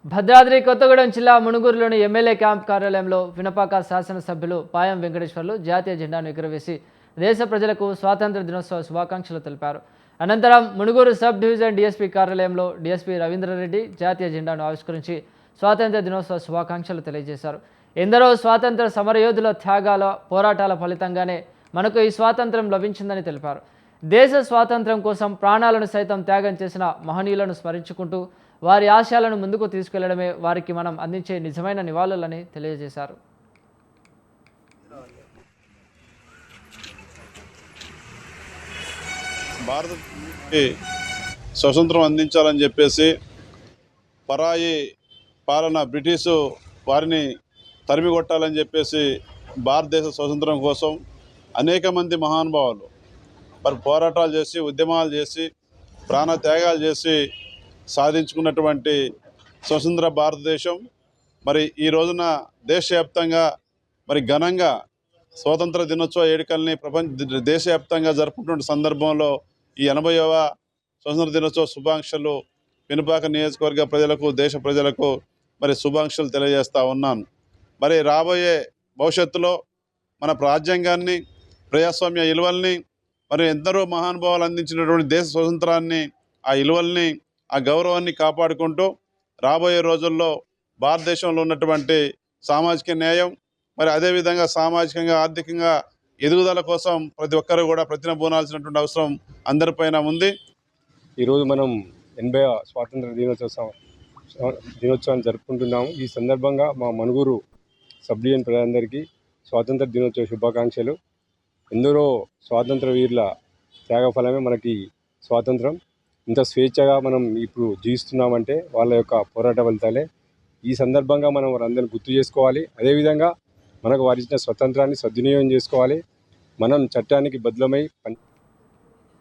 భద్రాద్రి కొత్తగూడెం జిల్లా మునుగూరులోని MLA camp కార్యాలయంలో వినపాక శాసనసభ్యులు పాయం వెంకటేశ్వర్లు జాతీయ జెండాను ఎగురవేసి దేశ ప్రజలకు స్వాతంత్ర దినోత్సవ శుభాకాంక్షలు తెలిపారు. అనంతరం మునుగూరు సబ్ డివిజన్ డీఎస్పీ కార్యాలయంలో డీఎస్పీ రవీంద్రారెడ్డి జాతీయ జెండాను ఆవిష్కరించి స్వాతంత్ర దినోత్సవ శుభాకాంక్షలు తెలియజేశారు. ఎందరో స్వాతంత్ర సమరయోధుల త్యాగాల పోరాటాల ఫలితంగానే మనకు ఈ స్వాతంత్రం లభించిందని తెలిపారు. దేశ స్వాతంత్రం కోసం ప్రాణాలను సైతం త్యాగం చేసిన మహనీయులను స్మరించుకుంటూ వారి ఆశయాలను ముందుకు తీసుకెళ్లడమే వారికి మనం అందించే నిజమైన నివాళులని తెలియజేశారు. భారతదేశానికి స్వతంత్రం అందించాలని చెప్పేసి పరాయి పాలన బ్రిటిషు వారిని తరిమి కొట్టాలని చెప్పేసి భారతదేశ స్వతంత్రం కోసం అనేక మంది మహానుభావులు మరి పోరాటాలు చేసి ఉద్యమాలు చేసి ప్రాణత్యాగాలు చేసి సాధించుకున్నటువంటి స్వతంత్ర భారతదేశం మరి ఈ రోజున దేశవ్యాప్తంగా మరి ఘనంగా స్వాతంత్ర దినోత్సవ వేడుకల్ని దేశవ్యాప్తంగా జరుపుకుంటున్న సందర్భంలో ఈ 80వ స్వతంత్ర దినోత్సవ శుభాకాంక్షలు వినుపాక నియోజకవర్గ ప్రజలకు దేశ ప్రజలకు మరి శుభాకాంక్షలు తెలియజేస్తూ ఉన్నాను. మరి రాబోయే భవిష్యత్తులో మన రాజ్యాంగాన్ని ప్రజాస్వామ్య విలువల్ని మరి ఎందరో మహానుభావులు అందించినటువంటి దేశ స్వతంత్రాన్ని ఆ విలువల్ని ఆ గౌరవాన్ని కాపాడుకుంటూ రాబోయే రోజుల్లో భారతదేశంలో ఉన్నటువంటి సామాజిక న్యాయం మరి అదేవిధంగా సామాజికంగా ఆర్థికంగా ఎదుగుదల కోసం ప్రతి ఒక్కరు కూడా ప్రతినబూనాల్సినటువంటి అవసరం అందరిపైన ఉంది. ఈరోజు మనం 80వ స్వాతంత్ర దినోత్సవాన్ని జరుపుకుంటున్నాము. ఈ సందర్భంగా మా మనుగూరు సబ్ డివిజన్ ప్రజలందరికీ స్వాతంత్ర దినోత్సవ శుభాకాంక్షలు. ఎందరో స్వాతంత్ర వీరుల త్యాగఫలమే మనకి స్వాతంత్రం. ఇంత స్వేచ్ఛగా మనం ఇప్పుడు జీవిస్తున్నామంటే వాళ్ళ యొక్క పోరాట ఫలితాలే. ఈ సందర్భంగా మనం వారందరినీ గుర్తు చేసుకోవాలి. అదేవిధంగా మనకు వారిచ్చిన స్వతంత్రాన్ని సద్వినియోగం చేసుకోవాలి. మనం చట్టానికి బద్ధమై